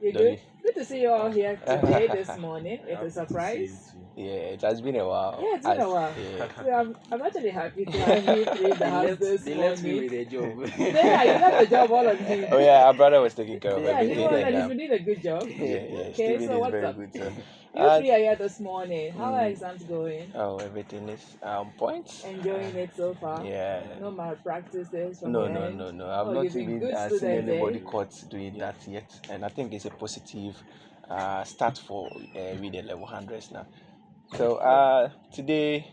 You good? Good to see you all here today, this morning. It's a surprise. Yeah, it has been a while. Yeah, it's been a while. Yeah. So I'm actually happy to have you three in the house this They left me morning. with a job. Yeah, you left the job all on him. Oh yeah, our brother was taking care of Yeah, he everything, was, and and he's been doing a good job. yeah, Okay, Steven so is what's very up? good. So, You uh, three are here this morning. How are mm, exams going? everything is on point. Enjoying it so far? Yeah. No malpractices from No, your no, end? no, no. I've Oh, not you've been even good seen student, anybody eh? caught doing that yet, and I think it's a positive start for with the level hundreds now. So Good. today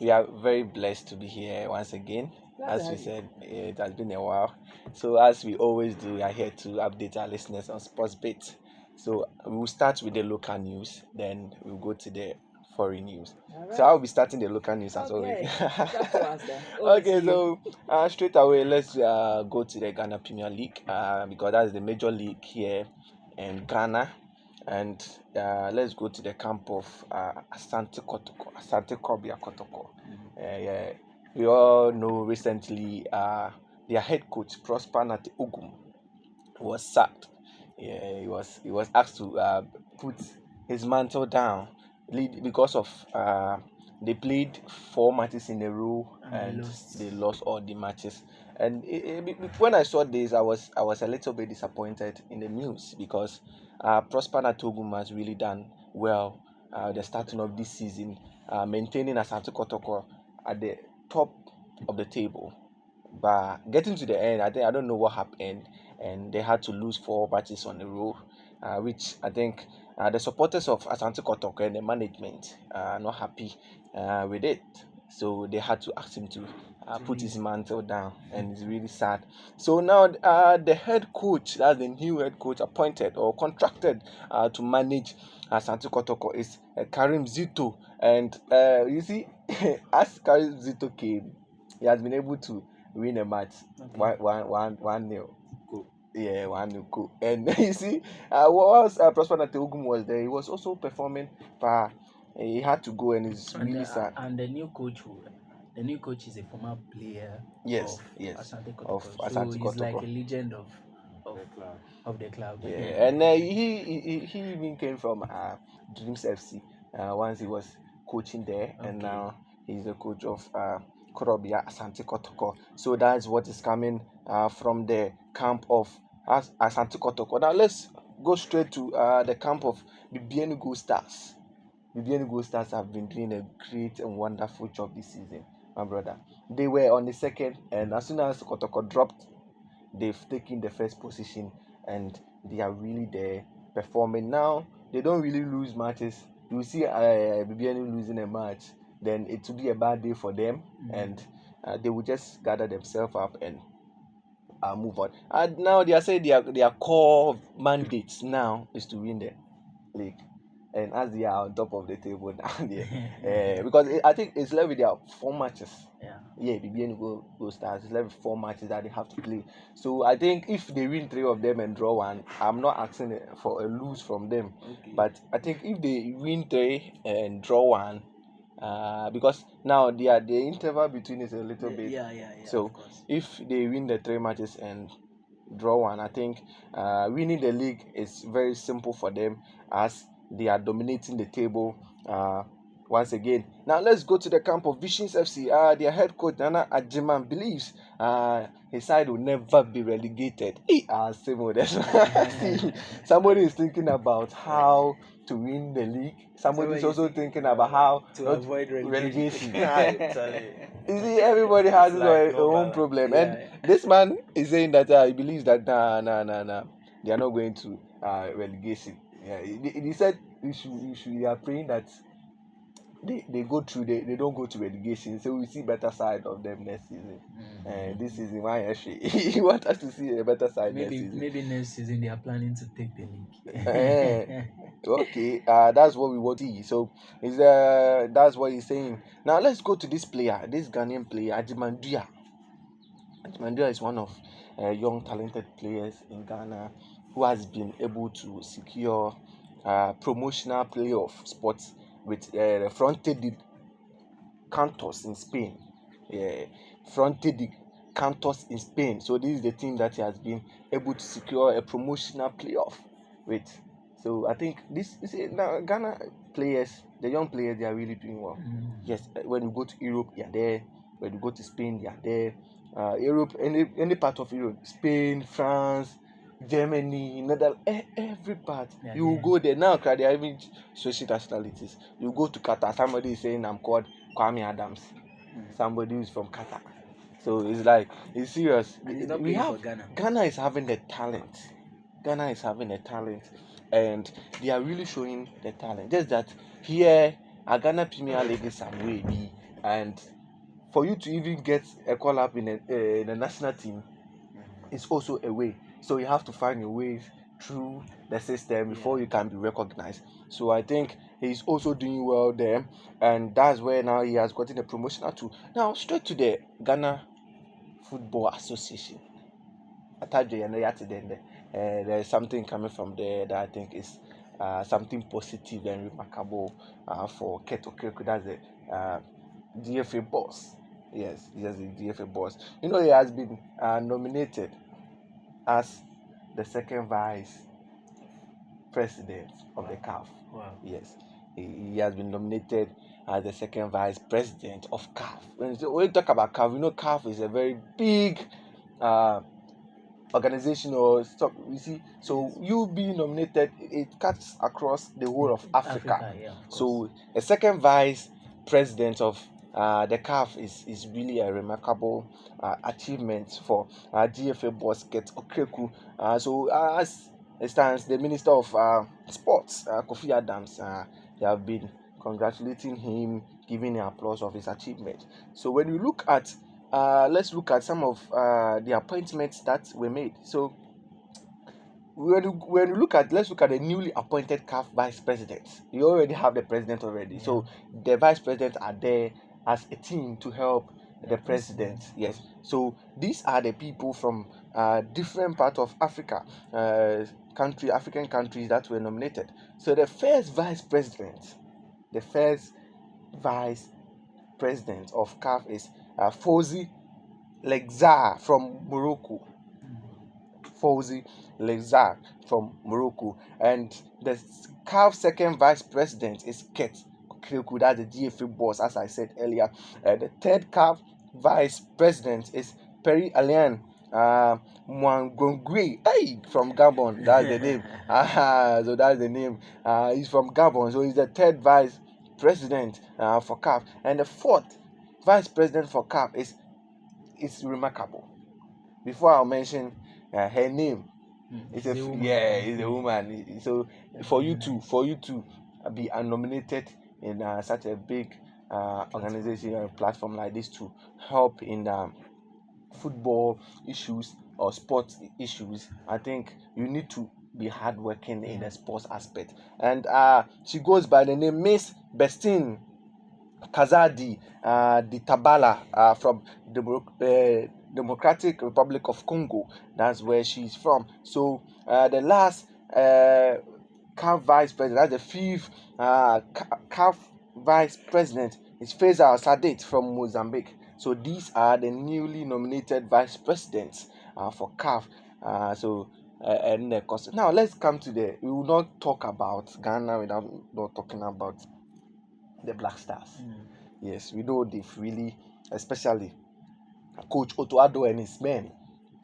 we are very blessed to be here once again. Glad to As we have you. said, it has been a while. So as we always do, we are here to update our listeners on Sports Bit. So we will start with the local news, then we'll go to the foreign news. All So right. I'll be starting the local news as always. Okay. It's up to us then. Over to Okay, you. so straight away, let's go to the Ghana Premier League because that's the major league here in Ghana. And let's go to the camp of Asante Kotoko, Asante Kobia Kotoko. Yeah, we all know recently their head coach Prosper Nate Ogum was sacked. Yeah, he was asked to put his mantle down because of they played 4 matches in a row And and they lost all the matches. And when I saw this, I was a little bit disappointed in the news because Prosper Natogum has really done well the starting of this season, maintaining Asante Kotoko at the top of the table. But getting to the end, I don't know what happened, and they had to lose 4 matches on the row, which I think the supporters of Asante Kotoko and the management are not happy with it. So they had to ask him to put his mantle down, and it's really sad. So now the head coach, that's the new head coach appointed or contracted to manage Asante Kotoko, is Karim Zito, and you see, as Karim Zito came, he has been able to win a match. Okay. One nil. Yeah, 1-0 cool. And you see, whilst Prosper Nateugum was there, he was also performing, but he had to go, and it's really sad. And the new coach, is a former player Yes, of yes, Asante of Kotoko, so Asante he's like a Kotoko. legend of of the club. Yeah, and he even came from Dreams FC once he was coaching there, and Okay. now he's the coach of Korobia Asante Kotoko. So that's what is coming from the camp of Asante Kotoko. Now let's go straight to the camp of Bibienugo Stars. Bibienugo Stars have been doing a great and wonderful job this season, my brother. They were on the second, and as soon as Kotoko dropped, they've taken the first position, and they are really there performing. Now they don't really lose matches. You see BBN losing a match, then it will be a bad day for them, and they will just gather themselves up and move on. And now they are saying their core mandates now is to win the league. And as they are on top of the table now, because I think it's left with their 4 matches. Yeah, BBN go stars. It's left with 4 matches that they have to play. So I think if they win 3 of them and draw one, I'm not asking for a lose from them. Okay. But I think if they win 3 and draw one, because now the interval between is a little bit. Yeah. So of course. if they win the 3 matches and draw one, I think winning the league is very simple for them as they are dominating the table once again. Now let's go to the camp of Visions FC. Their head coach Nana Ajiman believes his side will never be relegated. Somebody is thinking about how to win the league. Somebody is also thinking about how to not avoid relegation. relegation. You see, everybody has his It's like own no problem, balance. and this man is saying that he believes that nah, they are not going to relegation. Yeah, he said they are praying that they go through, they don't go to relegation, so we see better side of them next season. And this season, why actually he want us to see a better side next season. Maybe next season they are planning to take the league. Okay, that's what we want to see. So that's what he's saying. Now let's go to this player, this Ghanaian player, Ajimandia. Ajimandia is one of young talented players in Ghana who has been able to secure promotional playoff spots with Fronte de Cantos in Spain. Yeah, Fronte de Cantos in Spain. So this is the team that he has been able to secure a promotional playoff wait. So I think now Ghana players, the young players, they are really doing well. Yes, when you go to Europe, they are there. When you go to Spain, they are there. Europe, any part of Europe, Spain, France, Germany, Netherlands, every part. Yeah, You will yeah. go there now. They are even switching nationalities. You go to Qatar, somebody is saying I'm called Kwame Adams. Somebody who's from Qatar. So it's like it's serious. And he's not We playing have for Ghana. Ghana is having the talent. Ghana is having a talent, and they are really showing the talent. Just that here, a Ghana Premier League is some way be, and for you to even get a call up in a national team is also a way. So you have to find your ways through the system before Yeah. you can be recognized. So I think he's also doing well there, and that's where now he has gotten a promotional too. Now straight to the Ghana Football Association. There's something coming from there that I think is something positive and remarkable for Keto Kirku. That's the DFA boss. Yes, he is the DFA boss. You know, he has been nominated as the second vice president of the CAF. Wow. Yes, he has been nominated as the second vice president of CAF. When you talk about CAF, you know CAF is a very big uh, organization or stuff. You see, so you being nominated, it cuts across the whole of Africa. Yeah, of course. So a second vice president of the CAF is really a remarkable achievement for GFA boss Ket Okreku. So as it stands, the Minister of Sports, Kofi Adams, they have been congratulating him, giving him applause of his achievement. So when you look at let's look at some of the appointments that were made. So let's look at the newly appointed CAF vice president. You already have the president already. Yeah. So the vice president are there as a team to help the president. Yes. So these are the people from different parts of Africa, African countries that were nominated. So the first vice president of CAF is Fawzi Lexar from Morocco. Fawzi Lexar from Morocco. And the CAF second vice president is Ket Okreku, that's the GFA boss, as I said earlier. The third CAF vice president is Perry Alian Mwangongwe, hey, from Gabon. That's the name. So that's the name. He's from Gabon, so he's the third vice president for CAF. And the fourth vice president for CAF is remarkable. Before I'll mention her name, it's a woman. So for you to be nominated in such a big organization or platform like this to help in football issues or sports issues, I think you need to be hardworking in the sports aspect. And she goes by the name Miss Bestine Kazadi the Tabala from the Democratic Republic of Congo. That's where she's from. So the last CAF vice president, that's the fifth CAF vice president, is Faisal Sadet from Mozambique. So these are the newly nominated vice presidents for CAF. And the cost. Now let's come to we will not talk about Ghana without not talking about the Black Stars. Yes, we know they've really, especially Coach Otto Addo and his men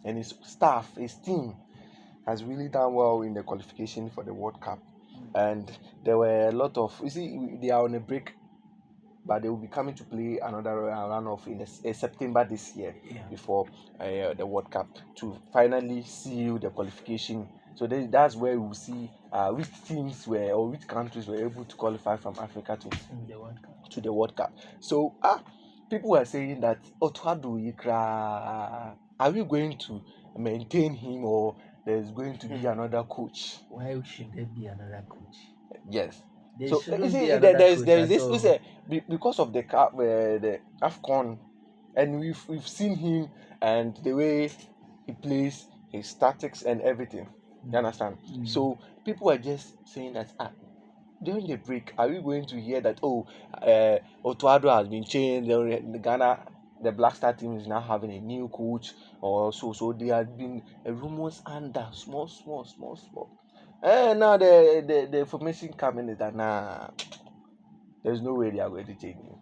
and his staff, his team, has really done well in the qualification for the World Cup. And there were a lot of, they are on a break, but they will be coming to play another runoff in September this year before the World Cup to finally seal the qualification. So that's where we will see which teams or which countries were able to qualify from Africa to the World Cup. So people were saying that Otwado Yikra, are we going to maintain him or there's going to be another coach? Why should there be another coach? Yes. There So shouldn't there be another is coach there is at this all. because of the AFCON, and we've seen him and the way he plays, his tactics and everything. You understand? So people are just saying that during the break, are we going to hear that Otuado has been changed? The Ghana, the Black Star team is now having a new coach or so. So there have been rumors under small. Now the information coming is that there's no way they are going to change him.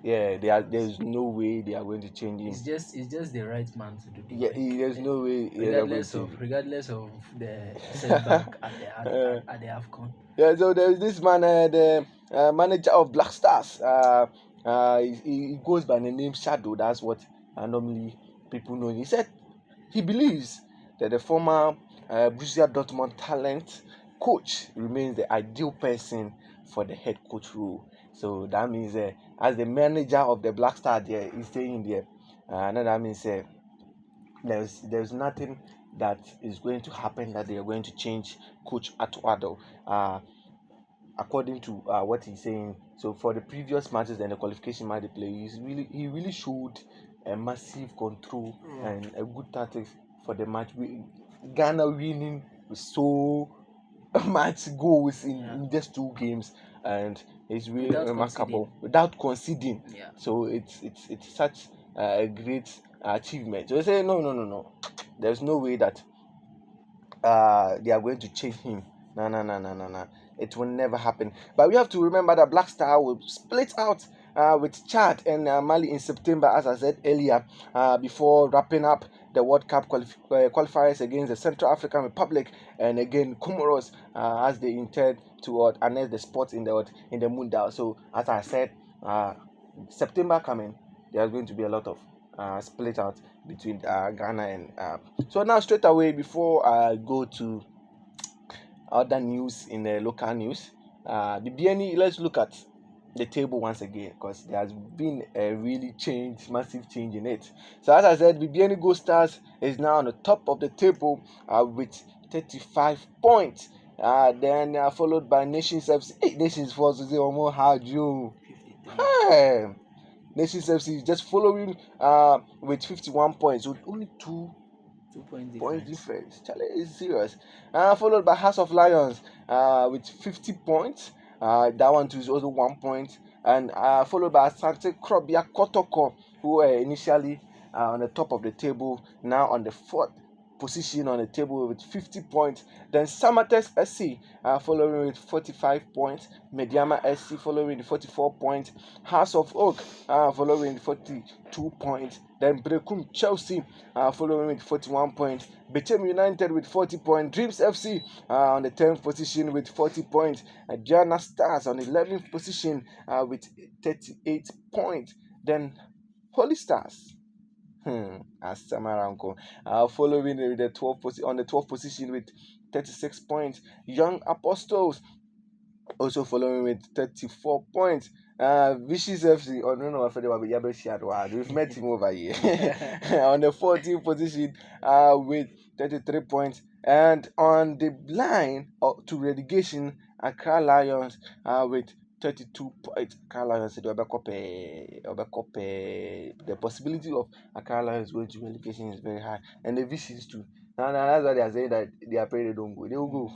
Yeah, there's no way they are going to change him. It's just the right man to do the Yeah, work. there's no way they are going to change him. Regardless of the setback at the AFCON. Yeah, so there's this man, the manager of Black Stars. He goes by the name Shadow. That's what normally people know. He said he believes that the former Borussia Dortmund talent coach remains the ideal person for the head coach role. So that means, as the manager of the Black Star, there he's staying there. Now that means there's nothing that is going to happen that they are going to change coach Atuado. According to what he's saying. So for the previous matches and the qualification match they play, he really showed a massive control and a good tactics for the match. Ghana winning with so much goals in just 2 games, and it's really remarkable without conceding. Yeah. So it's such a great achievement. So they say no. There's no way that they are going to change him. No. It will never happen. But we have to remember that Black Star will split out with Chad and Mali in September, as I said earlier, before wrapping up the World Cup qualifiers against the Central African Republic and again Comoros, as they intend to annex the spots in the Mundial. So, as I said, September coming, there's going to be a lot of split out between Ghana and so now straight away before I go to other news in the local news, the BNE, let's look at the table once again because there has been a really massive change in it. So as I said, the BNE Gold Stars is now on the top of the table with 35 points. Then followed by Nations FC. Hey, Nations Force is almost hard you. Hey. Nations FC is just following with 51 points, with only 2 points difference. Charlie is serious. Followed by House of Lions with 50 points. That one too is also 1 point. And followed by Asante Krobia Kotoko, who were initially on the top of the table, now on the fourth position on the table with 50 points. Then Samatex SC following with 45 points. Mediama SC following with 44 points. House of Oak following with 42 points. Then Brekum Chelsea following with 41 points. Bechem United with 40 points. Dreams FC on the 10th position with 40 points. Diana Stars on the 11th position with 38 points. Then Holy Stars as Samaranko, following with the 12th position with 36 points. Young Apostles also following with 34 points. Vicious FC, oh no, I forgot we've met him over here on the 14th position with 33 points, and on the line to relegation, Accra Lions with 32 points. Accra Lions, the possibility of Accra Lions going to relegation is very high, and the Vicious too. Now that's why they are saying that they are praying they don't go. They will go.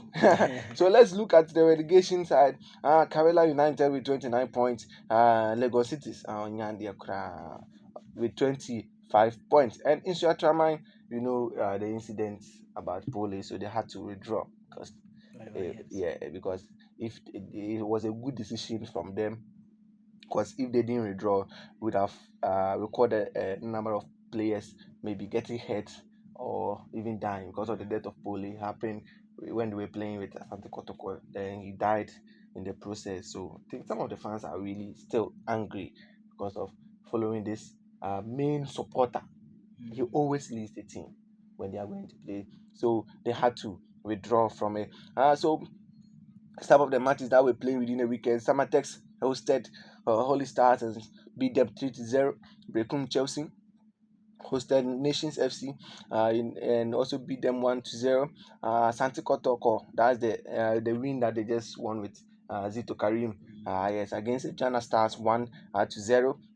So let's look at the relegation side. Karela United with 29 points. Lagos Cities with 25 points. And in Tramine, the incident about police, so they had to withdraw because because if it was a good decision from them, because if they didn't withdraw, would have recorded a number of players maybe getting hurt or even dying because of the death of Poli happened when they were playing with Asante Kotoko. Then he died in the process. So I think some of the fans are really still angry because of following this main supporter. He always leads the team when they are going to play. So they had to withdraw from it. So some of the matches that were playing within the weekend, Samatex hosted Holy Stars and beat them 3-0. Brekum Chelsea hosted Nations FC and also beat them 1-0. Santi Kotoko, that's the win that they just won with Zito Karim. Yes, against Jana Stars 1-0.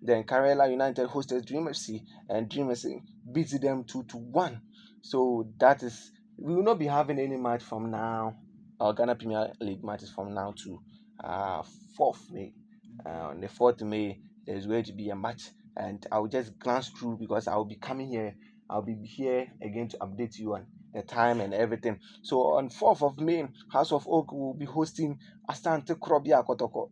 Then Karela United hosted Dream FC and Dream FC beat them 2-1. So we will not be having any match from now. Our Ghana Premier League matches from now to 4th May. On the 4th May, there's going to be a match, and I'll just glance through because I'll be coming here. I'll be here again to update you on the time and everything. So on 4th of May, House of Oak will be hosting Asante Krobia Kotoko.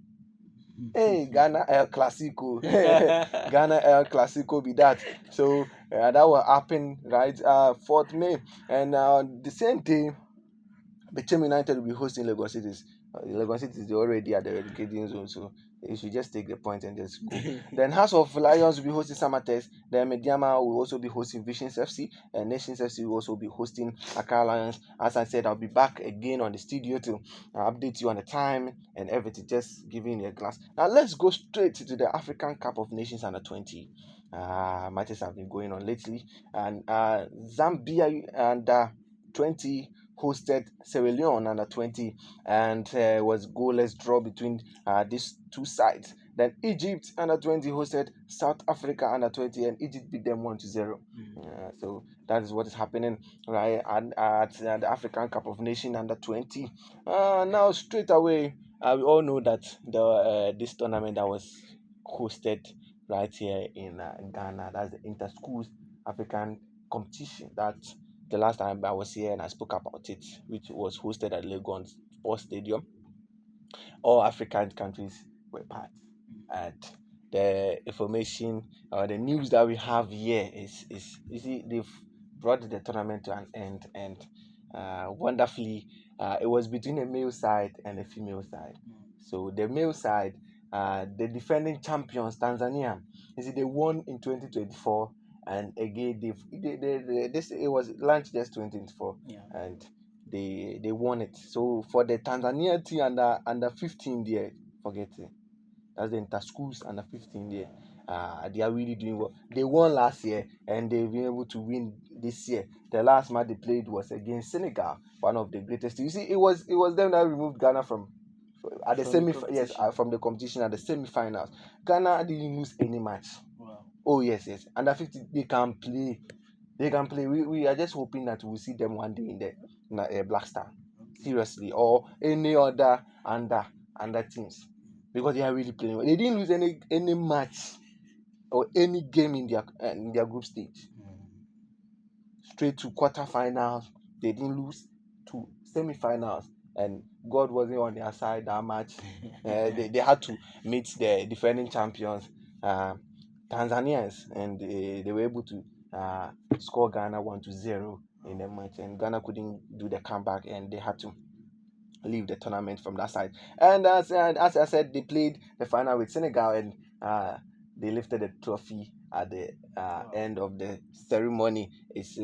Hey, Ghana El Clasico. Ghana El Clasico be that. So that will happen right 4th May. And the same day, Bechem United will be hosting Lagos Cities. Lagos City is already at the relegation zone, so you should just take the point and just go. Then House of Lions will be hosting Samatex. Then Mediama will also be hosting Visions FC, and Nations FC will also be hosting Accra Lions. As I said, I'll be back again on the studio to update you on the time and everything, just giving you a glance. Now let's go straight to the African Cup of Nations under 20. Matches have been going on lately, and Zambia under 20 hosted Sierra Leone under 20, and was goalless draw between these two sides. Then Egypt under 20 hosted South Africa under 20, and Egypt beat them 1-0. So that is what is happening right at the African Cup of Nations under 20. Now straight away, we all know that the this tournament that was hosted right here in Ghana, that's the Inter Schools African competition. That the last time I was here and I spoke about it, which was hosted at Lagos Sports Stadium. All African countries were part. And the information or the news that we have here is you see, they've brought the tournament to an end, and wonderfully, it was between a male side and a female side. So the male side, the defending champions Tanzania, you see, they won in 2024, and again this it was launched just 2024, Yeah. and they won it. So for the Tanzania team under 15 there, forget it. That's the inter schools under 15 there. They are really doing well. They won last year and they've been able to win this year. The last match they played was against Senegal, one of the greatest. You see, it was them that removed Ghana from at the From the semi competition. from the competition at the semi-finals. Ghana didn't lose any match. Wow. Oh yes. Under 15 they can play. They can play. We are just hoping that we'll see them one day in the Black Star. Seriously, or any other under teams, because they are really playing well. They didn't lose any match or any game in their group stage. Straight to quarterfinals, they didn't lose to semi-finals, and God wasn't on their side that much. They had to meet the defending champions, Tanzanians, and they were able to score Ghana 1-0 in the match, and Ghana couldn't do the comeback, and they had to leave the tournament from that side. And as I said, they played the final with Senegal, and they lifted the trophy at the end of the ceremony.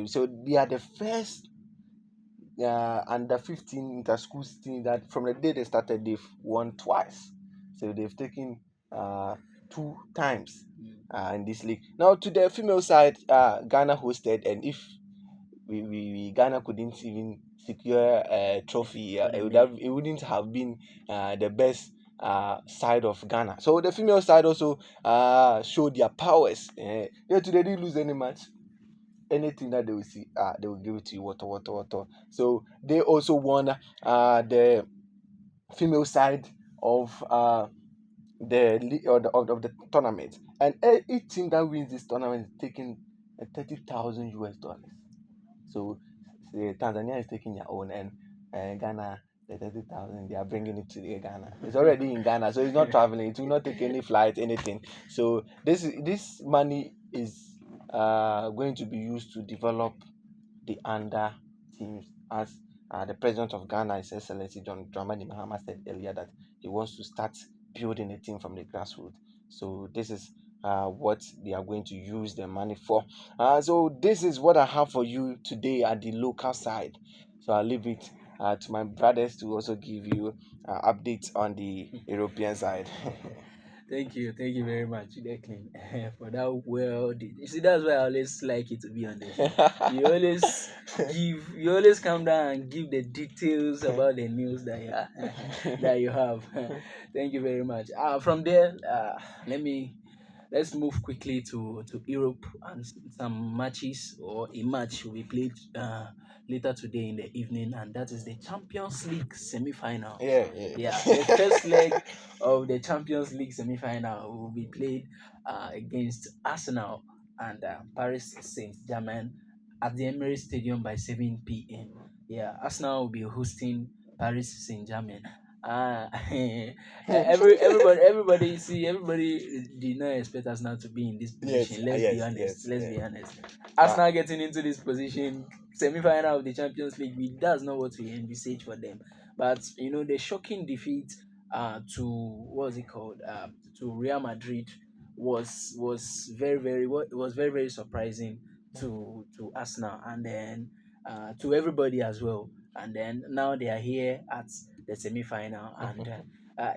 So they are the first under 15 inter-school team that from the day they started, they've won twice. So they've taken 2 times in this league. Now to the female side, Ghana hosted, and if we Ghana couldn't even secure a trophy, it wouldn't have been the best side of Ghana. So the female side also showed their powers. They didn't lose any match. Anything that they will see, they will give it to you. Water. So they also won the female side of of the tournament, and each team that wins this tournament is taking $30,000. So Tanzania is taking their own, and Ghana the 30,000 they are bringing it to Ghana. It's already in Ghana, so it's not traveling. It will not take any flight, anything. So this money is going to be used to develop the under teams, as the president of Ghana, His Excellency John Dramani Mahama, said earlier that he wants to start building a team from the grassroots. So this is what they are going to use the money for. So this is what I have for you today at the local side. So I'll leave it to my brothers to also give you updates on the European side. Thank you very much, Declan, for that. Well, you see, that's why I always like it to be on the show. You always come down and give the details about the news that you have. Thank you very much. From there, let's move quickly to Europe, and some matches, or a match will be played later today in the evening, and that is the Champions League semi-final. Yeah. The first leg of the Champions League semi-final will be played against Arsenal and Paris Saint-Germain at the Emirates Stadium by 7 p.m. Yeah, Arsenal will be hosting Paris Saint-Germain. Everybody did not expect Arsenal to be in this Yes, position. Let's be yes, honest. yes, Let's yeah. be honest. Uh, Arsenal getting into this position, semi-final of the Champions League, that's not what we envisage for them. But the shocking defeat to what was it called to Real Madrid was very very surprising to Arsenal, and then to everybody as well. And then now they are here at the semi-final, and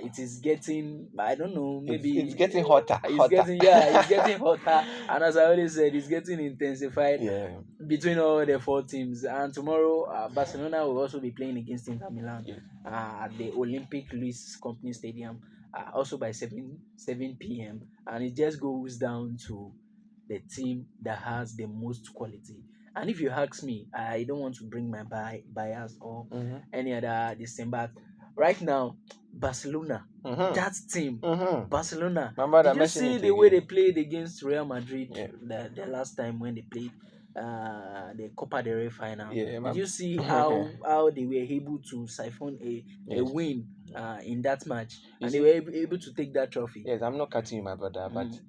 it is getting, I don't know, it's maybe getting hotter, it's hotter. getting, yeah, it's getting hotter, and as I always said, it's getting intensified Yeah, between all the four teams. And tomorrow, Barcelona will also be playing against Inter Milan yeah. at the Olympic Luis Company Stadium, also by 7 p.m. And it just goes down to the team that has the most quality. And if you ask me, I don't want to bring my bias or Mm-hmm. any other this thing, but right now, Barcelona, Mm-hmm. that team, Mm-hmm. Barcelona. My brother Did you mentioned see it the way they again. played against Real Madrid Yeah, the last time when they played the Copa del Rey final? yeah, Did you see yeah. how they were able to siphon a Yes, win in that match, you and they see. were able to take that trophy? Yes, I'm not cutting you, my brother, but Mm.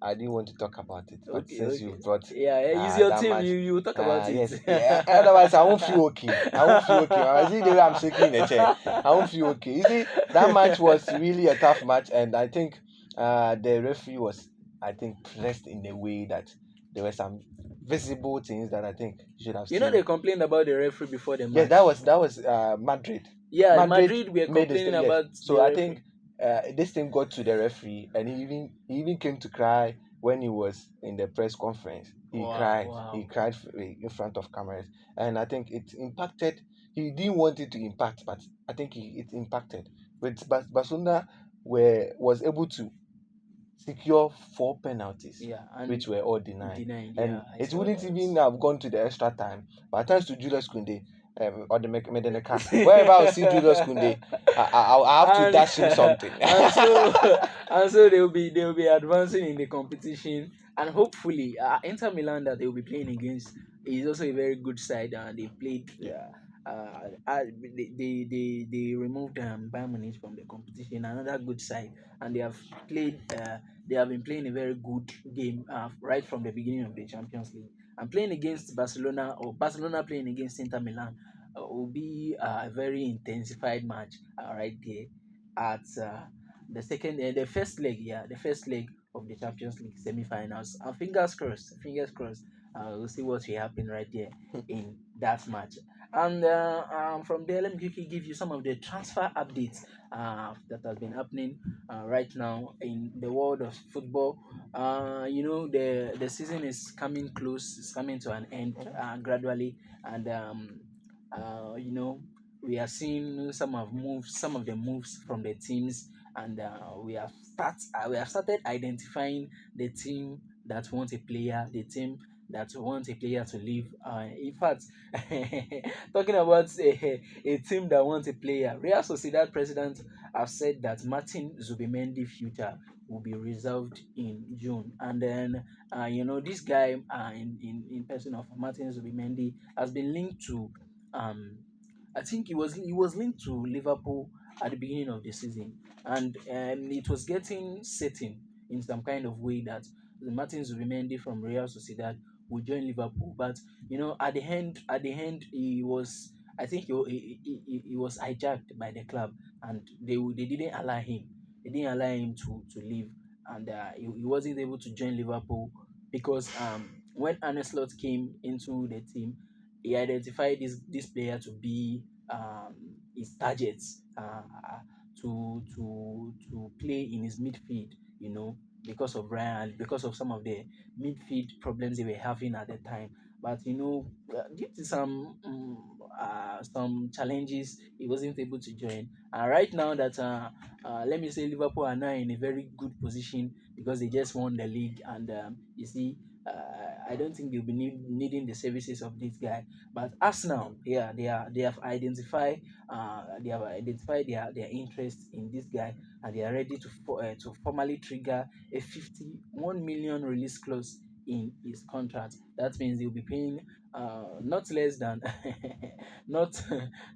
I didn't want to talk about it. But Okay, since okay. you've brought Yeah, it's your that team. match, You talk about it. yes, yeah. Otherwise, I won't feel okay. I won't feel okay. I see the way I'm shaking in the chair. I won't feel okay. You see, that match was really a tough match, and I think the referee was, I think, pressed in a way that there were some visible things that I think you should have They seen. complained about the referee before the Yes, match. that was Madrid. Yeah, Madrid Madrid were made complaining yes. about So the I think referee. this thing got to the referee, and he even came to cry when he was in the press conference. He Wow, cried. He wow. cried in front of cameras, and I think it impacted. He didn't want it to impact, but I think it impacted. But Barcelona was able to secure four penalties, Yeah, which and were all denied. denied. And Yeah, I it saw wouldn't that. even have gone to the extra time. But thanks to Julius Kunde, or the Medeneka, wherever I see Julius Kunde, I have to and dash him something. and so and so they will be advancing in the competition, and hopefully Inter Milan that they will be playing against is also a very good side. They played Yeah. they removed Bayern Munich from the competition, another good side, and they have been playing a very good game right from the beginning of the Champions League. And playing against Barcelona, or Barcelona playing against Inter Milan, will be a very intensified match right there at the first leg, yeah, the first leg of the Champions League semi-finals. Fingers crossed. We'll see what will happen right there in that match. And from there, let me quickly give you some of the transfer updates that has been happening right now in the world of football. The season is coming close. It's coming to an end gradually, and we are seeing some of the moves from the teams, and we have started identifying the team that wants a player, the team that wants a player to leave. In fact, talking about a team that wants a player, Real Sociedad president have said that Martin Zubimendi future will be reserved in June. And then, this guy in person of Martin Zubimendi has been linked to, um, I think he was linked to Liverpool at the beginning of the season, and it was getting certain in some kind of way that the Martin Zubimendi from Real Sociedad would join Liverpool. But at the end, I think he was hijacked by the club, and they didn't allow him. They didn't allow him to leave, and he wasn't able to join Liverpool because when Arne Slot came into the team, he identified this player to be his targets to play in his midfield, because of Ryan, because of some of the midfield problems they were having at the time. But due to some challenges, he wasn't able to join. And right now that let me say Liverpool are now in a very good position because they just won the league, and you see. I don't think they'll be needing the services of this guy, but Arsenal, yeah, they have identified their interest in this guy, and they are ready to formally trigger a 51 million release clause in his contract. That means he'll be paying not less than not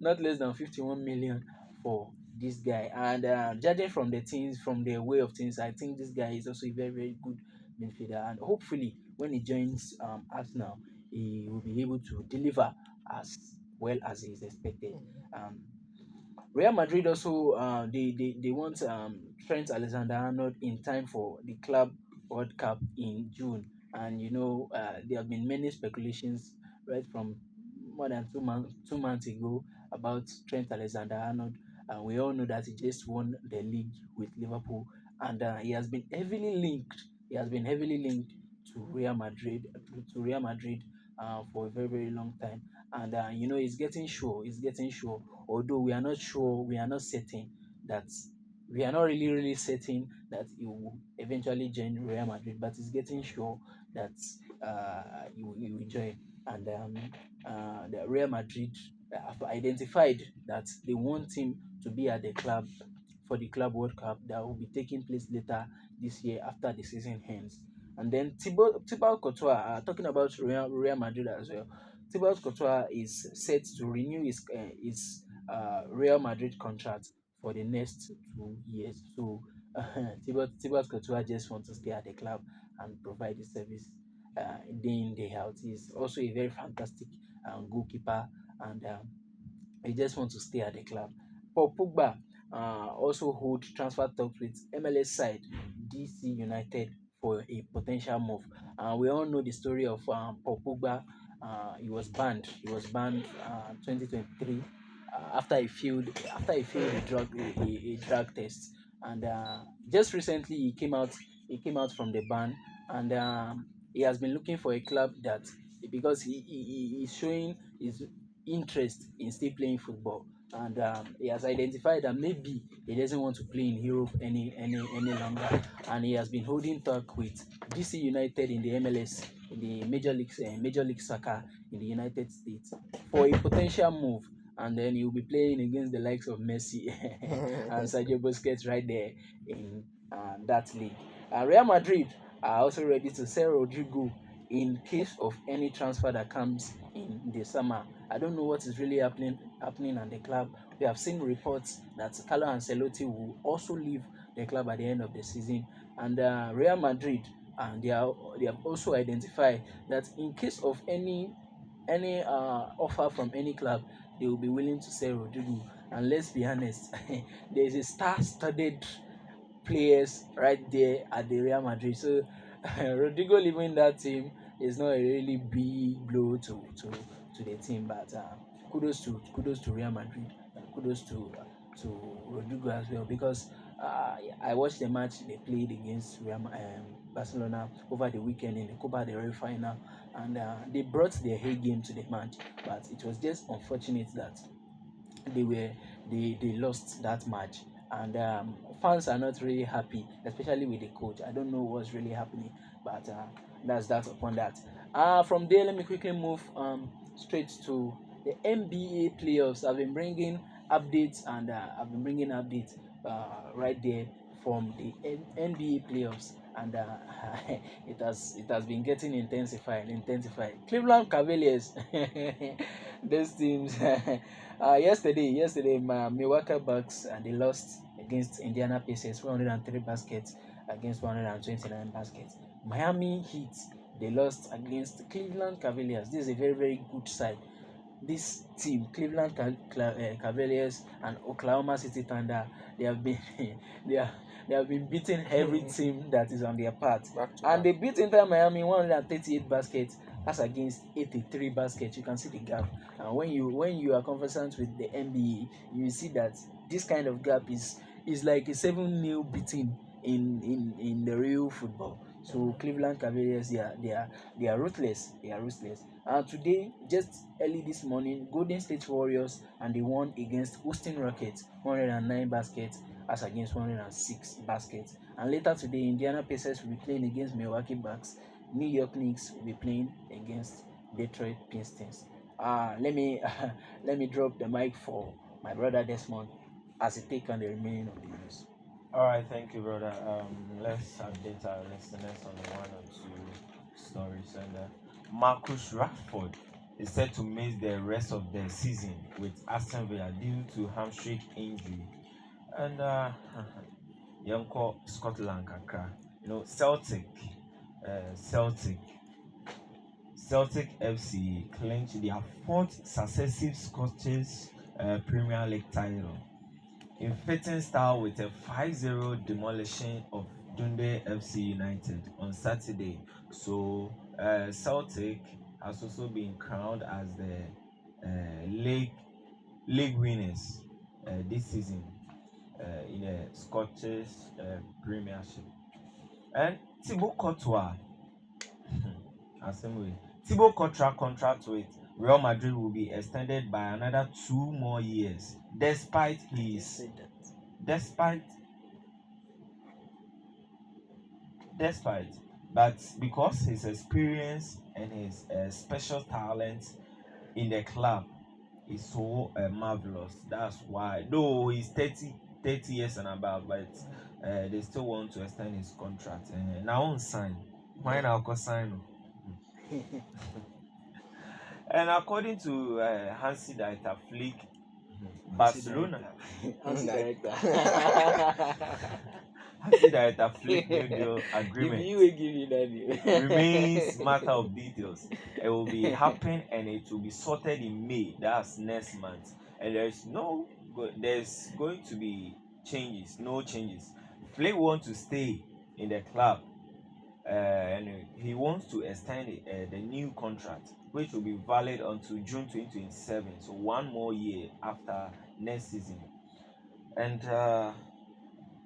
not less than 51 million for this guy. And judging from the things, from the way of things, I think this guy is also a very, very good midfielder. And hopefully, when he joins Arsenal, he will be able to deliver as well as he is expected. Um, Real Madrid also they want Trent Alexander-Arnold in time for the Club World Cup in June, and there have been many speculations right from more than 2 months ago about Trent Alexander-Arnold. We all know that he just won the league with Liverpool, and he has been heavily linked. He has been heavily linked to Real Madrid for a very, very long time, and he's getting sure. He's getting sure, although we are not sure, we are not certain that we are not really, really certain that he will eventually join Real Madrid, but he's getting sure that he will join. And the Real Madrid have identified that they want him to be at the club for the Club World Cup that will be taking place later this year after the season ends. And then Thibaut Courtois, talking about Real Madrid as well. Thibaut Courtois is set to renew his Real Madrid contract for the next 2 years. So Thibaut Courtois just wants to stay at the club and provide the service day in, day out. He's also a very fantastic goalkeeper, and he just wants to stay at the club. Paul Pogba also hold transfer talks with MLS side DC United for a potential move. We all know the story of Paul Pogba. He was banned. He was banned 2023 after he failed a drug test, and just recently he came out from the ban, and he has been looking for a club that, because he is showing his interest in still playing football, and he has identified that maybe he doesn't want to play in Europe any longer, and he has been holding talk with DC United in the MLS, in the Major League Soccer in the United States, for a potential move, and then he'll be playing against the likes of Messi and Sergio Busquets right there in that league. Real Madrid are also ready to sell Rodrigo in case of any transfer that comes in the summer. I don't know what is really happening at the club. We have seen reports that Carlo Ancelotti will also leave the club at the end of the season, and Real Madrid, and they have also identified that in case of any offer from any club, they will be willing to sell Rodrigo. And let's be honest, there is a star-studded players right there at the Real Madrid. So Rodrigo leaving that team is not a really big blow to the team, but kudos to Real Madrid, kudos to Rodrigo as well, because I watched the match they played against Barcelona over the weekend in the Copa del Rey final, and they brought their A game to the match, but it was just unfortunate that they were they lost that match, and fans are not really happy, especially with the coach. I don't know what's really happening, but that's that upon that. From there, let me quickly move straight to the NBA playoffs. I've been bringing updates right there from the NBA playoffs, and it has been getting intensified. Cleveland Cavaliers, these teams. Yesterday, my Milwaukee Bucks, they lost against Indiana Pacers 103 baskets against 129 baskets. Miami Heat, they lost against Cleveland Cavaliers. This is a very, very good side. This team, Cavaliers and Oklahoma City Thunder, they have been they are they have been beating every team that is on their path, Back to and back. they beat Inter Miami 138 baskets as against 83 baskets. You can see the gap, and when you are conversant with the NBA, you see that this kind of gap is like a 7-0 beating in the real football. So Cleveland Cavaliers, they are ruthless. They are ruthless. And today, just early this morning, Golden State Warriors, and they won against Houston Rockets 109 baskets as against 106 baskets. And later today, Indiana Pacers will be playing against Milwaukee Bucks. New York Knicks will be playing against Detroit Pistons. Let me drop the mic for my brother Desmond as he take on the remaining of the news. All right, thank you, brother. Let's update our listeners on one or two stories. And Marcus Rashford is set to miss the rest of the season with Aston Villa due to hamstring injury. And Yonko Scotland kakra. Celtic Celtic FC clinched their fourth successive Scottish Premier League title in fitting style with a 5-0 demolition of Dundee FC United on Saturday. So Celtic has also been crowned as the league winners this season in the Scottish Premiership. And Thibaut Courtois, Assembly. Thibaut Courtois contract with Real Madrid will be extended by another 2 more years, despite despite, but because his experience and his special talent in the club is so marvelous. That's why, though he's 30 years and above, but they still want to extend his contract. Now on sign, why now sign? And according to Hansi Dieter Flick, Barcelona. Hansi director. Hansi Dieter Flick new deal If agreement you will give you that deal. remains matter of details. It will be happen and it will be sorted in May. That's next month. And there's going to be changes, no changes. Flick wants to stay in the club, and he wants to extend the new contract, which will be valid until June 2027. So 1 more year after next season. And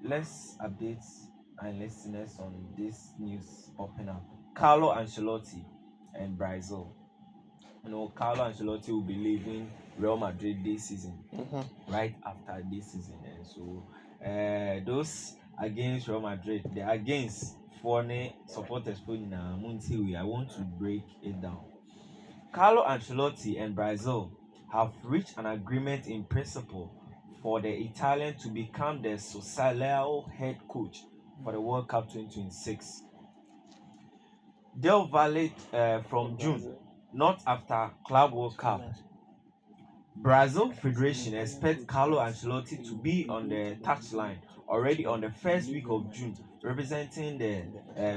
let's update our listeners on this news popping up. Carlo Ancelotti and Brazil. Carlo Ancelotti will be leaving Real Madrid this season, right after this season. And so, those against Real Madrid, the against foreign supporters, I want to break it down. Carlo Ancelotti and Brazil have reached an agreement in principle for the Italian to become the Sassuolo head coach for the World Cup 2026. They'll valid from June, not after Club World Cup. Brazil Federation expects Carlo Ancelotti to be on the touchline already on the first week of June, representing the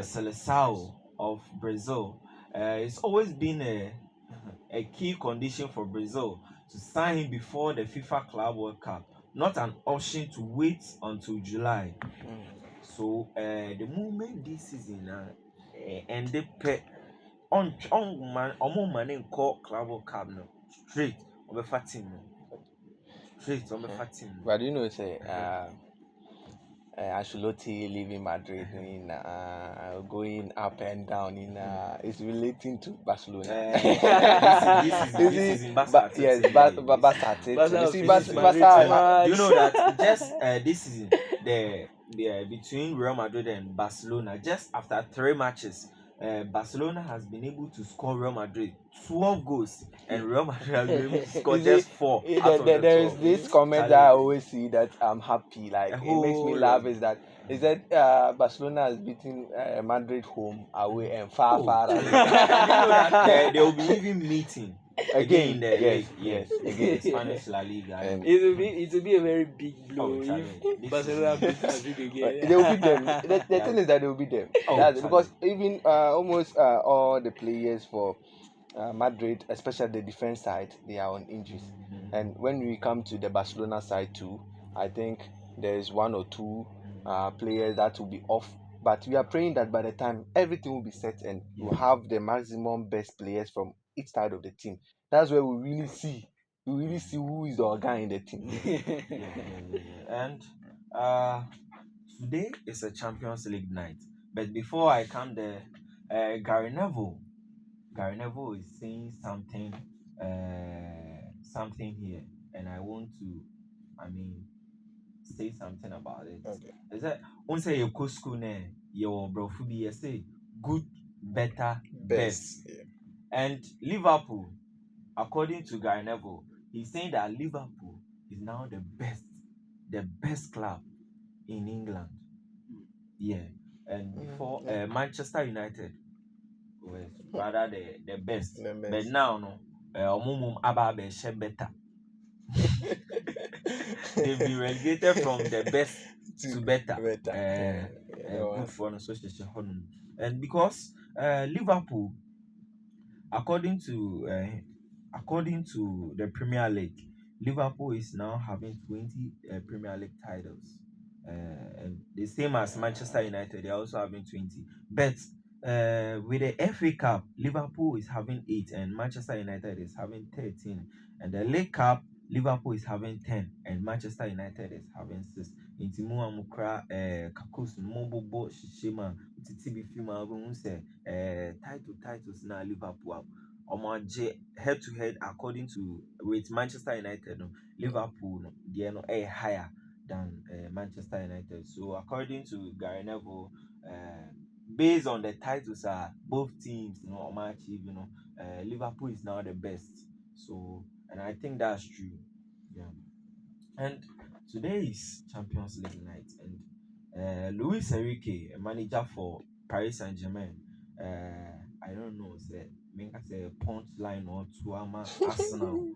Seleção of Brazil. It's always been a key condition for Brazil to sign him before the FIFA Club World Cup, not an option to wait until July. So the moment this season and they pay on man call Club World Cup no straight on the team But you know, say Ancelotti leaving Madrid in going up and down in is relating to Barcelona. This is in Barca. Yes, Barca. Barca You see, finished Madrid Barca. too You know that just this season the between Real Madrid and Barcelona, just after 3 matches, Barcelona has been able to score Real Madrid 12 goals, and Real Madrid has been able to score just 4 out of the There is 12. this comment that I always see that I'm happy. Like A it makes me whole laugh. lot. Is that Barcelona is beating Madrid home, away, and far You away. know that they will be even meeting again in the league. yes, Again the Spanish La Liga. And It will be a very big blow Charlie, if this Barcelona is- beat Madrid again. they will beat them. The thing is that they will beat them. Oh, That's Charlie. because even almost all the players for Madrid, especially the defense side, they are on injuries. And when we come to the Barcelona side too, I think there is one or two players that will be off. But we are praying that by the time everything will be set and we'll have the maximum best players from each side of the team. That's where we really see who is the guy in the team. And today is a Champions League night. But before I come there, Gary Neville is saying something here, and I want to, say something about it. Okay. Is that once say you go school ne your bro be say good, better, best. Yeah. And Liverpool, according to Gary Neville, he's saying that Liverpool is now the best club in England. Yeah. And before Manchester United was rather the best. The best. But now, no, Omumum Aba Beshe better. They've been relegated from the best to better. Good for an association. And because Liverpool, according to the Premier League, Liverpool is now having 20 Premier League titles, and the same as Manchester United, they are also having 20. But with the FA Cup, Liverpool is having 8, and Manchester United is having 13, and the League Cup, Liverpool is having 10, and Manchester United is having 6. Inti mu amukra kakos mobobo shishima titibi fima abunse titles na Liverpool omaje head to head according to with Manchester United. No, Liverpool no they no higher than Manchester United. So according to Gary Neville, based on the titles both teams achieve, Liverpool is now the best. So, and I think that's true. Yeah. And today is Champions League night, and Luis Enrique, a manager for Paris Saint-Germain, I don't know, say a punch line or two Arsenal.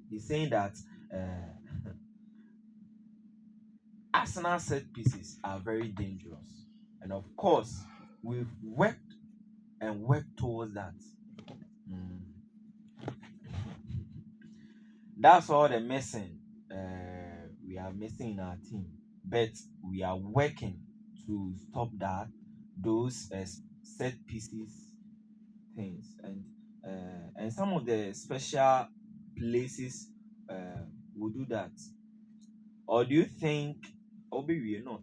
He's saying that Arsenal set pieces are very dangerous, and of course, we've worked towards that. That's all the missing we are missing in our team, but we are working to stop those set pieces things, and some of the special places will do that. Or do you think Obi we are not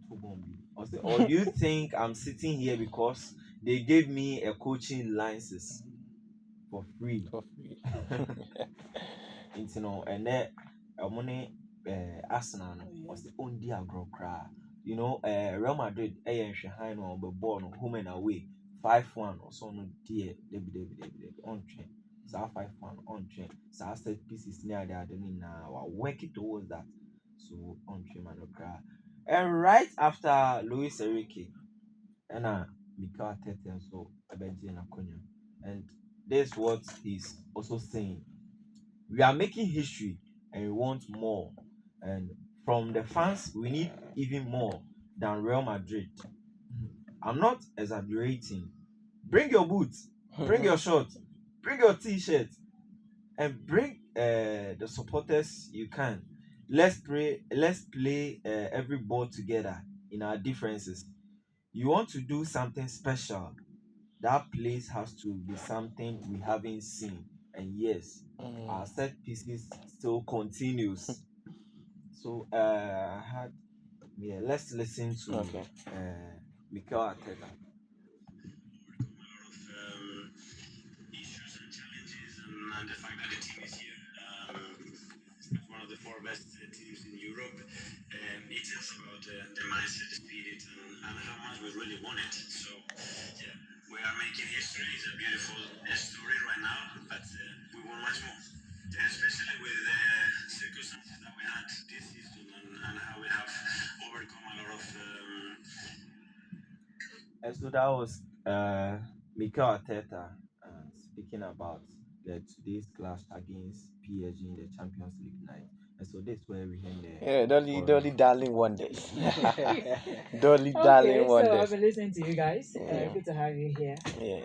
or do you think I'm sitting here because they gave me a coaching license for free? And then money Arsenal was the only agro cry. Real Madrid high no ball no home and away 5-1 or so no dear on train. So 5-1 on train. So I said pieces near there now work it towards that. So on train man cry. And right after Luis Enrique and Mikel Arteta so Benjamin Akonya. And this is what he's also saying. We are making history and we want more. And from the fans, we need even more than Real Madrid. I'm not exaggerating. Bring your boots, bring your shorts, bring your t-shirt, and bring the supporters you can. Let's play every ball together in our differences. You want to do something special. That place has to be something we haven't seen. And yes, our set pieces still continues. So let's listen to Mikel Arteta. Issues and challenges and the fact that the team is here. One of the 4 best teams in Europe. It is about the mindset, the spirit, and how much we really want it. So, yeah, we are making history. It's a beautiful story right now, but we want much more. Especially with the circumstances that we had this season and how we have overcome a lot of. And so that was Mikel Arteta speaking about today's clash against PSG in the Champions League night. And so this is where we end there. Dolly Darling Wonders. Dolly Darling Okay, so I've Wonders. been listening to you guys. Good to have you here.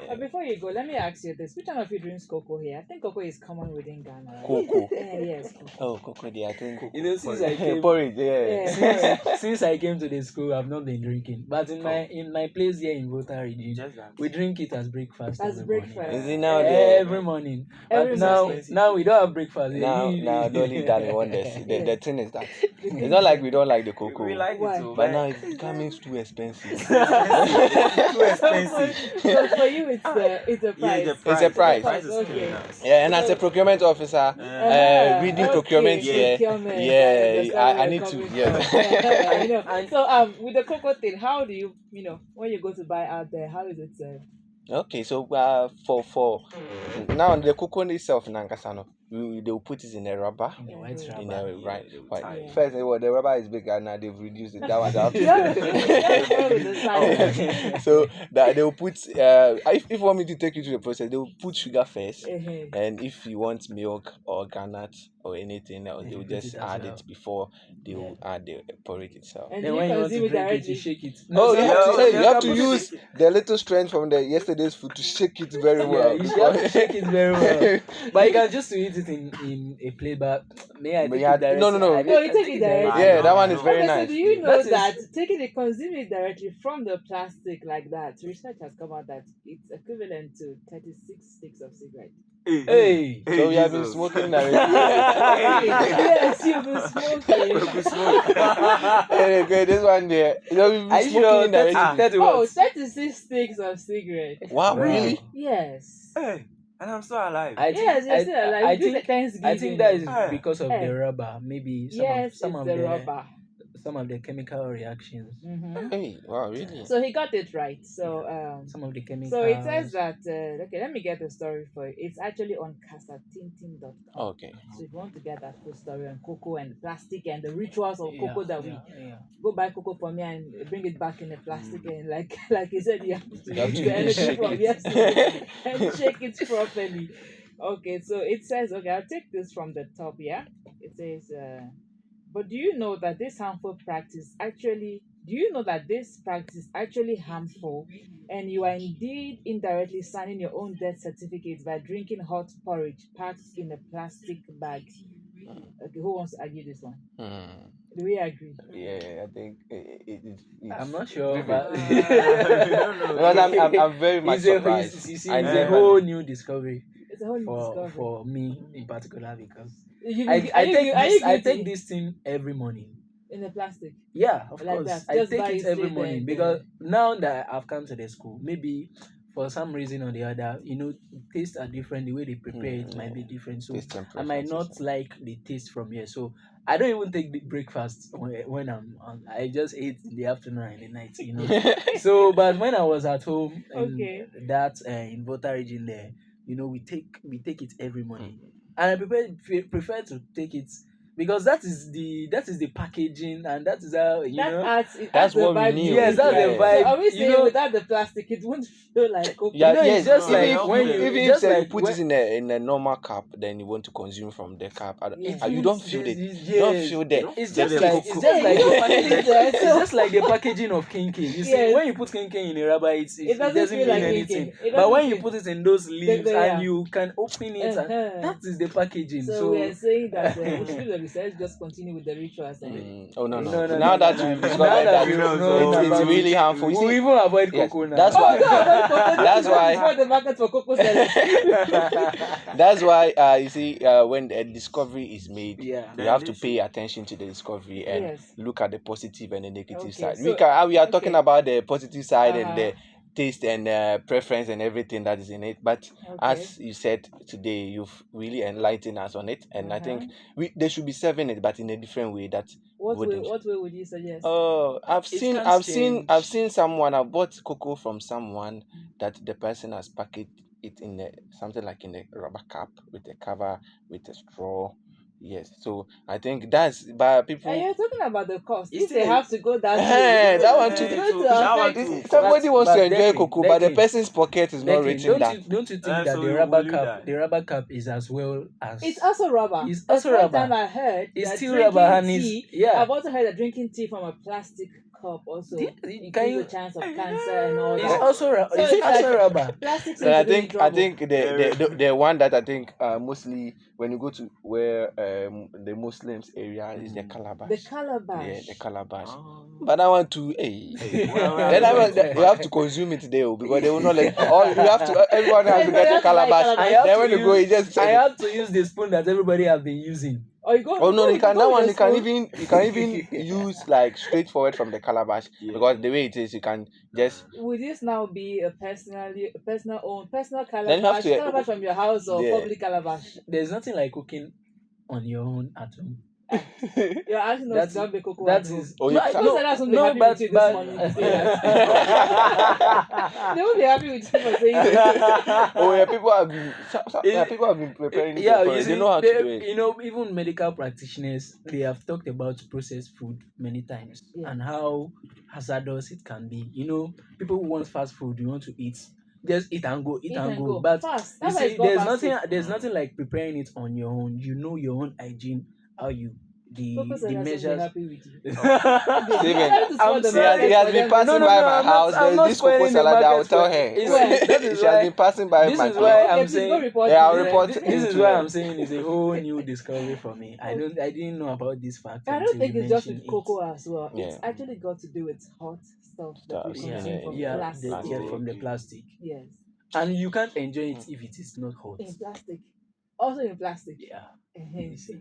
But before you go, let me ask you this: which one of you drinks cocoa here? I think cocoa is common within Ghana. Right? Cocoa. Yes. Oh, cocoa, I think Since I came, porridge, since I came to the school, I've not been drinking. But in my place here in Rotary, we drink it as breakfast. As every breakfast. morning. Is it now there? Every morning. Every But now we don't have breakfast. Now Dolly Darling Wonders. The thing is that it's not like we don't like the cocoa. We like Why? it too, But now it's becoming too expensive. too expensive. So for you, it's a price. It's a price. Price is Okay. killing us. Yeah, and as a procurement officer, reading procurement here, procurement, I need to. I know. So with the cocoa thing, how do you when you go to buy out there, how is it served? Okay, so for now the cocoa itself, Nankasano, they will put it in a rubber. In a white Mhm. In rubber. a right, they will white. tie Yeah. First, the rubber is big, and now they've reduced it. That one, they have to. Yeah, yeah, with the size. So that they will put. If you want me to take you through the process, they will put sugar first, Mhm. and if you want milk or granite or anything else, Then they you will put just it as add well. it before they Yeah. will add the porridge itself. And Then do you when you want consume to it drink it, you directly? shake it. Oh, you have Yeah, to oh, you yeah, have to put it use the little strength from the yesterday's food to shake it very Yeah, well. you have to shake it very well. But you because can just eat it in a plate. But may I But take you it had- no, directly? no, no. I No, you take take it it directly. directly. yeah, that no, one is no. very Okay, so nice. do you know That is- that consuming it directly from the plastic like that, research has come out that it's equivalent to 36 sticks of cigarette. Hey. So we have been Jesus. smoking directly. Yes, you've been smoking. People smoke. Okay, this one there. You know, we've Are been you smoking sure? indirectly. 30 Oh, watts. 36 sticks of cigarette. Wow, Wow. really? Yes. Hey, and I'm still alive. I think, Yes, you're still alive. I We do the think Thanksgiving. I think that is Hey. because of Hey. the rubber. Maybe Yes, some it's of the the rubber. some of the chemical reactions. Hmm. Hey, wow, really? So he got it right. So Some of the chemicals. so it says that okay, let me get the story for you. It's actually on casatintin.com. Okay. So if you want to get that full story on cocoa and plastic and the rituals of cocoa that we yeah. go buy cocoa for me and bring it back in a plastic and like you said, you have to You have use to the energy shake from it. yesterday and shake it properly. Okay, so it says, okay, I'll take this from the top, yeah. It says, but do you know that this practice is actually harmful and you are indeed indirectly signing your own death certificate by drinking hot porridge packed in a plastic bag? Okay, who wants to argue this one? Do we agree? Yeah, I think it's I'm not sure, vivid. but I don't know. Because I'm very much it's surprised. it's I a never- whole new discovery It's a whole new discovery. for me in particular because You- I are you take guilty? this thing every morning. In the plastic. Yeah, of Like course. that, I just take buy it it every straight morning there, because now that I've come to the school, maybe for some reason or the other, tastes are different. The way they prepare it might be different. So Taste and I might preferences. not like the taste from here. So I don't even take the breakfast when I'm on. I just eat in the afternoon and in the night. So, but when I was at home in Okay. that in Volta region there, we take it every morning, and I prefer to take it because that is the packaging and that is how That's the what we vibe knew. you Yes, that's get. the Yeah. vibe. So are we saying know- without the plastic it won't feel like cocoa? Yeah, it's yes. just even like if, when you even if just say you like put when- it in a normal cup, then you want to consume from the cup. Yeah. You don't feel it. Yes. You don't feel the It's the just taste. like cocoa. it's just like You the don't packaging. feel it there, It's so- just like the packaging of kinky. You see, Yes. when you put kinky in a rubber, it doesn't doesn't feel mean like anything. kinky. It But doesn't when you feel- put it in those leaves yeah. and you can open it, and Uh-huh. that is the packaging. So we are saying that we should do the research, just continue with the rituals and Oh no, No, no, Now no, that no, we've no. discovered Now that that, we know know it's about really it, harmful. You we see, even avoid yes, cocoa now. that's Oh, why. no, avoid That's cocoa. why- This is what the market for cocoa sellers. That's why you see when a discovery is made, Yeah. you have to pay attention to the discovery and Yes. look at the positive and the negative Okay, side. so- We are talking okay. about the positive side and Uh-huh. the taste and preference and everything that is in it. But Okay. as you said today, you've really enlightened us on it, and I think they should be serving it, but in a different way. That What way wouldn't. would you suggest? I've It seen, can I've seen, I've change. seen someone. I bought cocoa from someone that the person has packaged it in something like in a rubber cup with a cover with a straw. Yes, so I think that's by people. And you're talking about the cost. It's If they still- have to go that Eh, way, that one it's too. going to That one affect- too. Somebody wants to but enjoy Declan, cocoa, but the Declan, person's pocket is not Declan, written that. don't you think that So the you rubber will leave cup that. the rubber cup is as well as It's also rubber. It's There's also one rubber. time I heard It's that still drinking rubber and tea. yeah. I've also heard that drinking tea from a plastic cup also Can increases you- the chance of cancer and all It's that. also So it's it's also like- rubber. Plastic So I seems to be in think trouble. the one that I think mostly when you go to where the Muslims area is the calabash. The calabash. Yeah, the calabash. Oh. But I want to then well, you have to consume it there because they will not let. Or you have to. Everyone has to Everybody get has a to buy calabash. calabash. I have Then to when you go, you just. I have to use the spoon that everybody have been using. Or you go. Oh no, go- you can go that with one the you can spoon. even use like straightforward from the calabash Yeah. because the way it is you can just Would this now be a personal Then you have calabash? to- Calabash from your house or Yeah. public calabash? There's nothing like cooking on your own at home. You're asking us That's to have the cocoa that at home. is Oh, you no, can't- Those sellers won't be no, happy but with you this but morning to say that. They won't be happy with you for saying that. Oh yeah, people have been It- people have been preparing it yeah, for you it. see, They know how to do it. you know, even medical practitioners, they have talked about processed food many times Yeah. and how hazardous it can be. You know, people who want fast food, you want to eat, just eat and go, eat, Eat and and go. go. But Fast. you That's why see, it's called fast food. there's nothing like preparing it on your own. You know your own hygiene, how you Cocoa the sellers won't be measures. happy with you. Steven, trying to spoil I'm the he has, market he has for been them to passing no, by no, my house. I'm There's not this cocoa spoiling the salad that I will market tell for her. it's, that is She has why been passing by this my is place. why Okay, I'm please go saying report Yeah, I'll me. report this is into why it. I'm saying it's a whole new discovery for me. I didn't know about this fact I don't until think you it's just mentioned with it. cocoa as well. Yeah. It's actually got to do with hot stuff that we Stuff, Yeah, consume from yeah, plastic. they get Oh, from the okay. plastic, Yes, and you can't enjoy it if it is not hot. in plastic. Also in plastic. Yeah, Eh-heh. you see.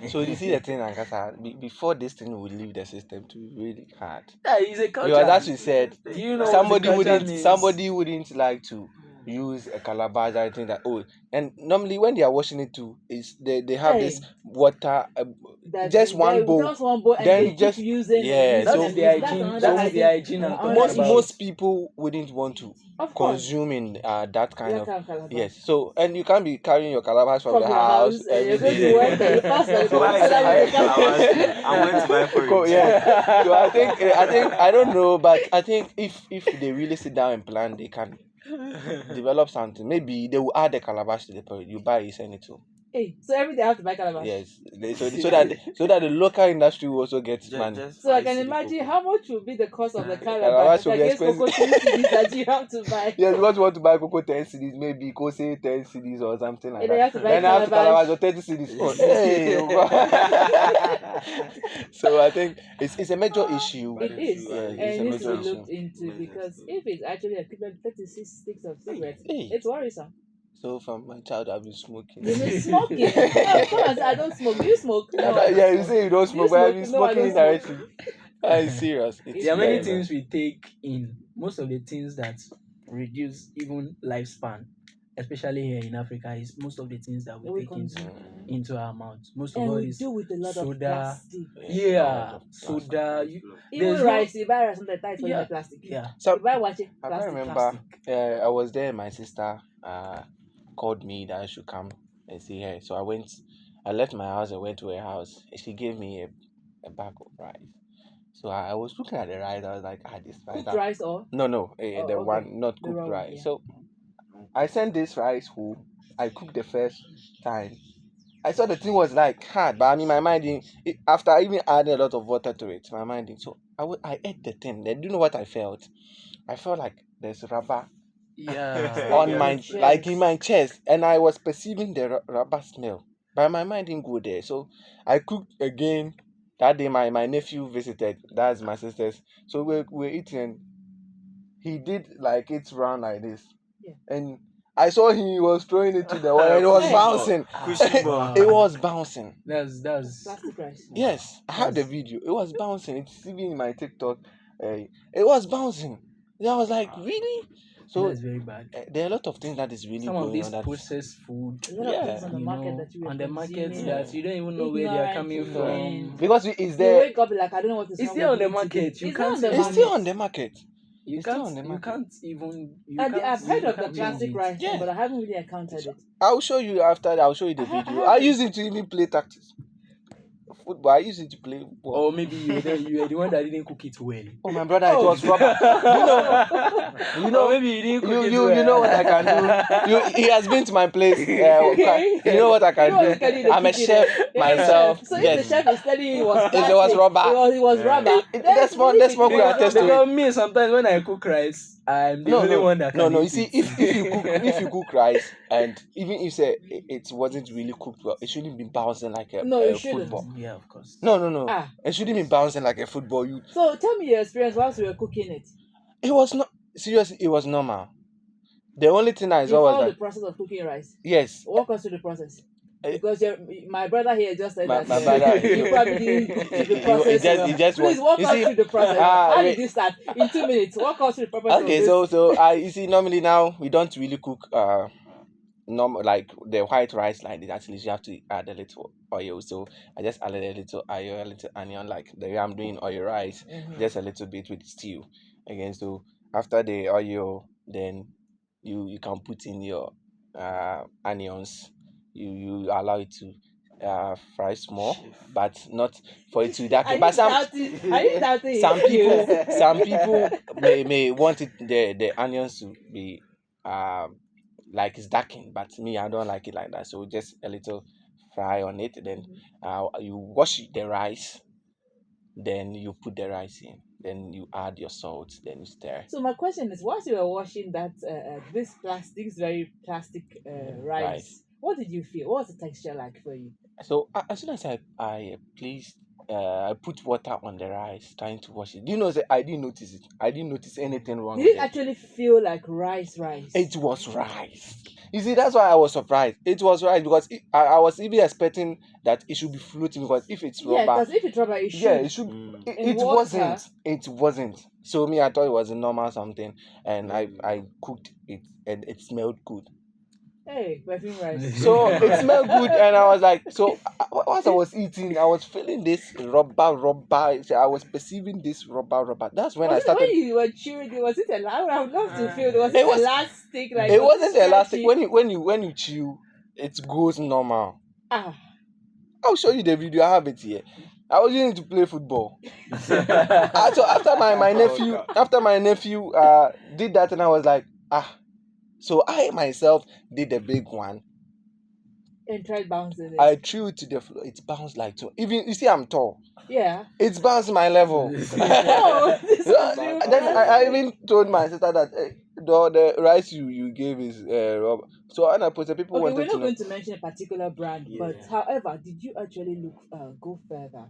So you see the thing, Ankasa, before this thing will leave the system to be really hard. Yeah, it's a culture. Because as you said, You know what the somebody culture wouldn't like to use a calabash. I think that and normally when they are washing it too, is they have this Hey, water, that just one they bowl. just one bowl and Then they keep just using yeah. and That using So is and the using. That's hygiene. another That is the hygiene. hygiene I'm talking Another about. most people wouldn't want to Of course. consume in that kind That of kind of calabash. yes. So and you can't be carrying your calabash from From the your house house, and you're every going to day. work and you pass by the So cocoa Why is seller with I the calabash. I went to buy porridge. Yeah. So I think I don't know, but I think if they really sit down and plan, they can develop something. Maybe they will add the calabash to the porridge. You buy it, send it to. Hey, so every day I have to buy calabash. Yes. So that the local industry will also get money. Just So I buy can city imagine cocoa. how much will be the cost of the Calabash calabash will be against cocoa expensive. CDs that you have to buy. Yes, what you want to buy cocoa 10 CDs, maybe go say 10 CDs or something like And then you have that. to buy Then I have to calabash. calabash or 30 CDs. Oh, hey, oh God. So I think it's a major issue. It is, Yeah, and it's it a needs to major be issue. looked into because if it's actually equivalent 36 sticks of cigarettes, Hey. it's worrisome. So from my child, I've been smoking. You've been smoking. No, come on, I don't smoke. Do you smoke? No, I don't Yeah, you smoke. say you don't Do you smoke, but I've been smoke? No, I smoking don't indirectly. It's serious. It's There are many very, things we take in. Most of the things that reduce even lifespan, especially here in Africa, is most of the things that We we take consume. into our mouths. Most of And all we is do with a lot of soda. plastic. Yeah, soda. Even there's no- rice, you buy rice on the tight for Yeah. the plastic. Yeah, So You buy wache, I can't plastic. remember. plastic. I was there. My sister called me that I should come and see her. So I went. I left my house and went to her house. And she gave me a bag of rice. So I was looking at the rice. I was like, this rice. Cooked rice or No, Oh, the okay. one not The cooked raw one, rice. yeah. So I sent this rice home. I cooked the first time. I saw the thing was like hard, but I mean, my mind didn't. After I even added a lot of water to it, my mind didn't. So I ate the thing. Then do you know what I felt? I felt like there's rubber Yeah. on my chest. like in my chest, and I was perceiving the rubber smell, but my mind didn't go there. So I cooked again. That day, my nephew visited. That's my sister's. So we're eating. He did like it's round like this, Yeah. and I saw he was throwing it to the wall, and it was Hey. bouncing. Cushion ball. It was bouncing. That's Plastic rice. Yes, I have the Yes. video. It was bouncing. It's even in my TikTok. It was bouncing. And I was like, really? So that's very bad. there are a lot of things that is really Some of going these on. That processed food, A lot of Yeah. things on the you market know, that you on the market consuming. that you don't even know where they are coming ignorantly. from. because it's You there. wake up like I don't know what is It's wrong still on with the me market. today. You It's can't not on the even- It's still market. on the market. You It's still can't. on the You market. can't even. I've heard of the can't plastic use it. rice, Yeah. but I haven't really encountered it. I'll show you after. I'll show you the I ha- video. I I have- use it to even play tactics. Football. I use it to play football. Or maybe you were the one that didn't cook it well. Oh my brother, it was rubber. You know, Or maybe you didn't cook it you well. know what I can do. He has been to my place. You know what I can You know what you can do in do. the I'm a kitchen, chef You're a myself. chef. So if Yes. the chef is telling you it was If plastic, it was rubber. it was rubber. then That's one. leave That's it. one we are Because, testing. because me, sometimes when I cook rice, I'm the only one that can No. eat You see, it. if you cook rice and even if say it wasn't really cooked well, it shouldn't be bouncing like a, No, a it shouldn't. football. Yeah, of course. No. Ah. It shouldn't be bouncing like a football. So tell me your experience whilst you were cooking it. It was not seriously. It was normal. The only thing I You saw was follow that the process of cooking rice. yes, Walk us through the process. Eh, Because my brother here just said my that brother, you probably didn't cook through the he process. just- he just Please want- walk you us see, through the process. How did you start? In 2 minutes, walk us through the process. okay. of this. So you see, normally now we don't really cook normal like the white rice like this. Actually, you have to add a little oil. So I just added a little oil, a little onion, like the way I'm doing oil rice, just a little bit with stew. Again, so after the oil, then you can put in your onions. You allow it to fry small, but not for it to be dark. But Are you doubting some his people skills? some people may want it the onions to be like it's darkened, but me I don't like it like that. So just a little fry on it, then you wash the rice, then you put the rice in, then you add your salt, then you stir. So my question is, whilst you were washing that this very plastic Rice. rice, what did you feel? What was the texture like for you? So as soon as I placed I put water on the rice, trying to wash it. Do you know that I didn't notice it? I didn't notice anything wrong Did with it it. actually feel like rice? It was rice. You see, that's why I was surprised. It was rice because I was even expecting that it should be floating, because if it's Yeah, rubber, because if it's rubber, it should. yeah, it should. Mm. It, In it water. wasn't. It wasn't. So me, I thought it was a normal something, and I cooked it, and it smelled good. Hey, perfume rice. So it smelled good, and I was like, so once I was eating, I was feeling this rubber. So I was perceiving this rubber. That's when I Was it started. when you were chewing? Was it a? I would love to feel. Was It it was- elastic? Like It was wasn't elastic. stretchy? When you chew, it goes normal. Ah, I'll show you the video. I have it here. I was using it to play football. So after my nephew did that, and I was like, so I myself did the big one. and tried bouncing it. I threw it to the floor. It bounced like two. Even you see, I'm tall. Yeah. It's bounced my level. Oh, this is Then real. I even told my sister that the rice you gave is rubber. So when I posted, people Okay, we're wanted not to know. going to mention a particular brand, but Yeah. however, did you actually go further?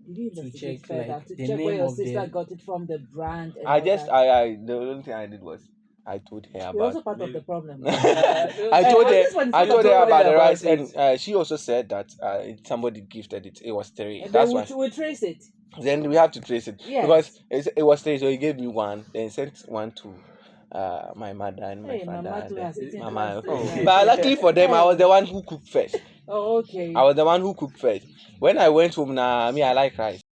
Did you To investigate check, further like, to the check where name your of sister the- got it from, the brand? And I all just that? the only thing I did was I told her You're about. also part of the problem. I told Hey, her this one is I told her not about the about rice, it. and she also said that somebody gifted it. It was 3. And That's then why. we trace it. Then we have to trace it, Yes. because it was 3. So he gave me one, then he sent one to my mother and my Hey, father. Mama and too then has eaten Mama. plastic. But luckily for them, I was the one who cooked first. Oh, okay. I was the one who cooked first. When I went home, now me I like rice.